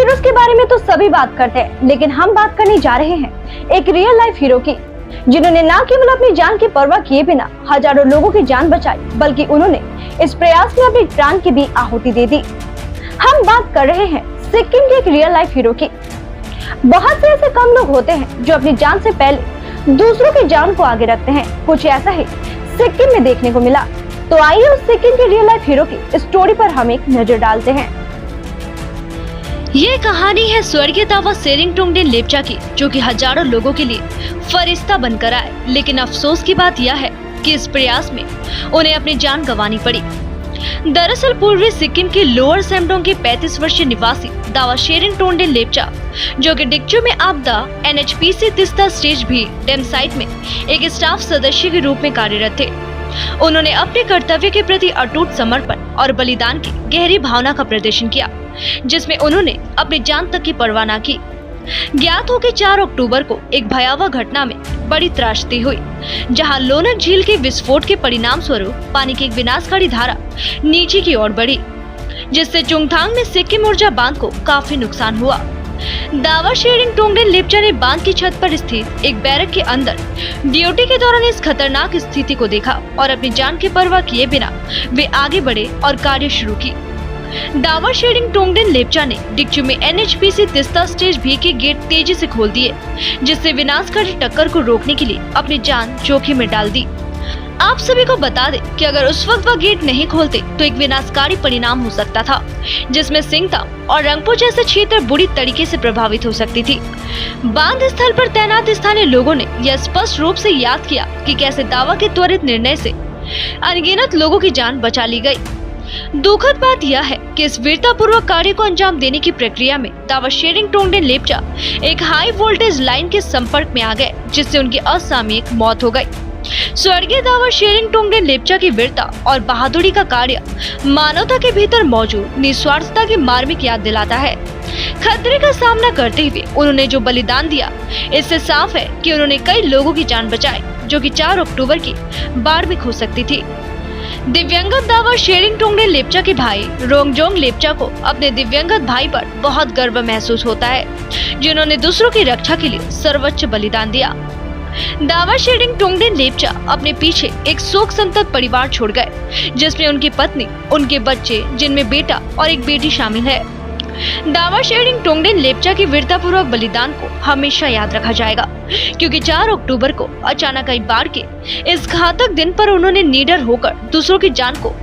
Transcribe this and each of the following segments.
Heroes के बारे में तो सभी बात करते हैं, लेकिन हम बात करने जा रहे हैं एक रियल लाइफ हीरो की, जिन्होंने न केवल अपनी जान की परवाह किए बिना हजारों लोगों की जान बचाई, बल्कि उन्होंने इस प्रयास में अपनी प्राण की भी आहुति दे दी। हम बात कर रहे हैं सिक्किम के एक रियल लाइफ हीरो की। बहुत से ऐसे कम लोग होते हैं जो अपनी जान से पहले दूसरों की जान को आगे रखते हैं। कुछ ऐसा ही सिक्किम में देखने को मिला। तो आइए उस सिक्किम के रियल लाइफ हीरो की स्टोरी पर हम एक नजर डालते हैं। ये कहानी है स्वर्गीय दावा सेरिंग टोंगडेन लेप्चा की, जो कि हजारों लोगों के लिए फरिश्ता बनकर आए। लेकिन अफसोस की बात यह है कि इस प्रयास में उन्हें अपनी जान गंवानी पड़ी। दरअसल पूर्वी सिक्किम के लोअर सेमडोंग के 35 वर्षीय निवासी दावा सेरिंग टोंगडेन लेप्चा, जो कि डिक्चू में आपदा NHPC तिस्ता स्टेज भी डैम साइट में एक स्टाफ सदस्य के रूप में कार्यरत थे। उन्होंने अपने कर्तव्य के प्रति अटूट समर्पण और बलिदान की गहरी भावना का प्रदर्शन किया, जिसमें उन्होंने अपनी जान तक की परवाह न की। ज्ञात हो कि 4 अक्टूबर को एक भयावह घटना में बड़ी त्रासदी हुई, जहां लोनक झील के विस्फोट के परिणाम स्वरूप पानी की एक विनाशकारी धारा नीचे की ओर बढ़ी, जिससे चुंगथांग में सिक्किम ऊर्जा बांध को काफी नुकसान हुआ। दावा सेरिंग टोंगडेन लेप्चा ने बांध की छत पर स्थित एक बैरक के अंदर ड्यूटी के दौरान इस खतरनाक स्थिति को देखा और अपनी जान की परवाह किए बिना वे आगे बढ़े और कार्य शुरू की। दावा सेरिंग टोंगडेन लेप्चा ने डिक्चू में NHPC तिस्ता स्टेज भी के गेट तेजी से खोल दिए, जिससे विनाशकारी टक्कर को रोकने के लिए अपनी जान जोखिम में डाल दी। आप सभी को बता दें कि अगर उस वक्त वह गेट नहीं खोलते तो एक विनाशकारी परिणाम हो सकता था, जिसमें सिंगताम और रंगपो जैसे क्षेत्र बुरी तरीके से प्रभावित हो सकती थी। बांध स्थल पर तैनात स्थानीय लोगों ने यह स्पष्ट रूप से याद किया कि कैसे दावा के त्वरित निर्णय से अनगिनत लोगों की जान बचा ली गई। दुखद बात यह है कि इस वीरतापूर्वक कार्य को अंजाम देने की प्रक्रिया में दावा सेरिंग टोंगडेन लेप्चा एक हाई वोल्टेज लाइन के संपर्क में आ गए, जिससे उनकी असामयिक मौत हो गई। स्वर्गीय दावा सेरिंग टोंगडेन लेप्चा की वीरता और बहादुरी का कार्य मानवता के भीतर मौजूद निस्वार्थता की मार्मिक याद दिलाता है। खतरे का सामना करते हुए उन्होंने जो बलिदान दिया, इससे साफ है कि उन्होंने कई लोगों की जान बचाई, जो कि 4 अक्टूबर की बाढ़ में खो सकती थी। दिव्यांगत दावा सेरिंग टोंगडेन लेप्चा के भाई रोंगजोंग लेप्चा को अपने दिव्यांगत भाई पर बहुत गर्व महसूस होता है, जिन्होंने दूसरों की रक्षा के लिए सर्वोच्च बलिदान दिया। दावा सेरिंग टोंगडेन लेप्चा अपने पीछे एक शोक संतप्त परिवार छोड़ गए, जिसमें उनकी पत्नी, उनके बच्चे जिनमें बेटा और एक बेटी शामिल है। दावा सेरिंग टोंगडेन लेप्चा की वीरतापूर्वक बलिदान को हमेशा याद रखा जाएगा, क्योंकि 4 अक्टूबर को अचानक आई बाढ़ के इस घातक दिन पर उन्होंने निडर होकर दूसरों की जान को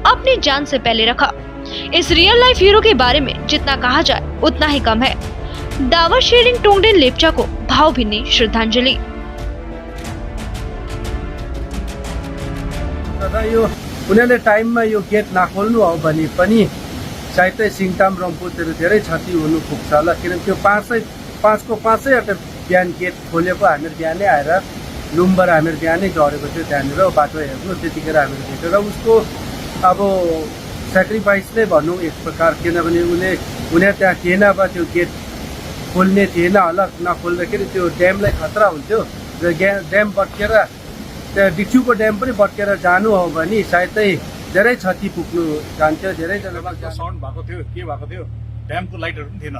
अपनी जान से पहले रखा। इस रियल लाइफ हीरो के बारे में जितना कहा जाए उतना ही कम है। दावा सेरिंग टोंगडेन लेप्चा को भावभीनी श्रद्धांजलि। उनीहरूले टाइममा यो गेट नखोल्नु हो भने पनि सायदै सिङताम रम्फूतिर धेरै क्षति हुनु पुग्छ होला, किनभने त्यो 5को 5 बिहान गेट खोलेको हामीहरू बिहानै आएर लुम्बर हामीहरू बिहानै झरेको थियो त्यहाँनिर बाटो हेर्नु। त्यतिखेर हामीहरू भेटेर उसको अब सेक्रिफाइस नै भनौँ एक प्रकार, किनभने उनीहरू त्यहाँ थिएन, अब त्यो गेट खोल्ने थिएन होला। नखोल्दाखेरि त्यो ड्यामलाई खतरा हुन्थ्यो र ड्याम भत्केर त्यहाँ डिक्चुको ड्याम पनि भत्केर जानु हो भने सायदै धेरै क्षति पुग्नु जान्थ्यो। धेरैजना साउन्ड भएको थियो, के भएको थियो, ड्यामको लाइटहरू पनि थिएन।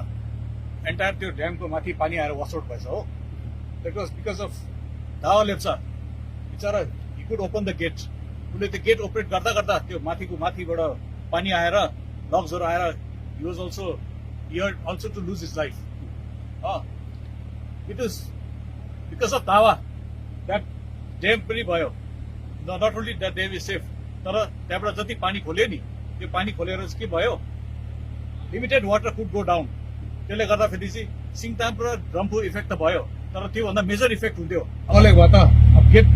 एन्टायर त्यो ड्यामको माथि पानी आएर वास आउट भएछ हो। That was because of Dawa Lepcha. बिचरा he could open the gate. उनले त्यो गेट अपरेट गर्दा गर्दा त्यो माथिबाट पानी आएर लग्सहरू आएर he was also to lose his life. It is because of Dawa that dam पनि भयो। Not only that dam is safe, तर त्यहाँबाट जति पानी खोल्यो नि, त्यो पानी खोलेर के भयो, limited water could go down. त्यसले गर्दाखेरि चाहिँ सिङताम र रम्फू इफेक्ट त भयो, तर त्योभन्दा मेजर इफेक्ट हुन्थ्यो। अबले भयो त अब गेट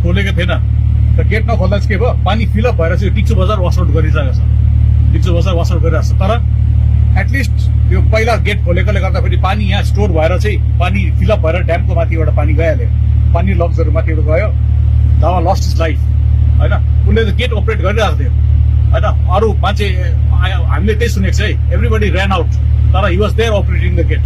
खोलेको थिएन, त गेट नखोल्दा चाहिँ के भयो, पानी फिलअप भएर चाहिँ डिक्चु बजार वास आउट गरिरहेको छ। डिक्चु बजार वास आउट गरिरहेको छ, तर एटलिस्ट यो पहिला गेट खोलेकोले गर्दाखेरि पानी यहाँ स्टोर भएर चाहिँ पानी फिलअप भएर ड्यामको माथिबाट पानी गइहाल्यो, पानी लग्सहरू माथिबाट गयो। दावा लस्ट इज लाइफ होइन। उसले त गेट अपरेट गरिरहेको थियो होइन। अरू मान्छे हामीले त्यही सुनेको छ है, एभ्रीबडी ऱ्यान आउट, तर he was there operating the gate.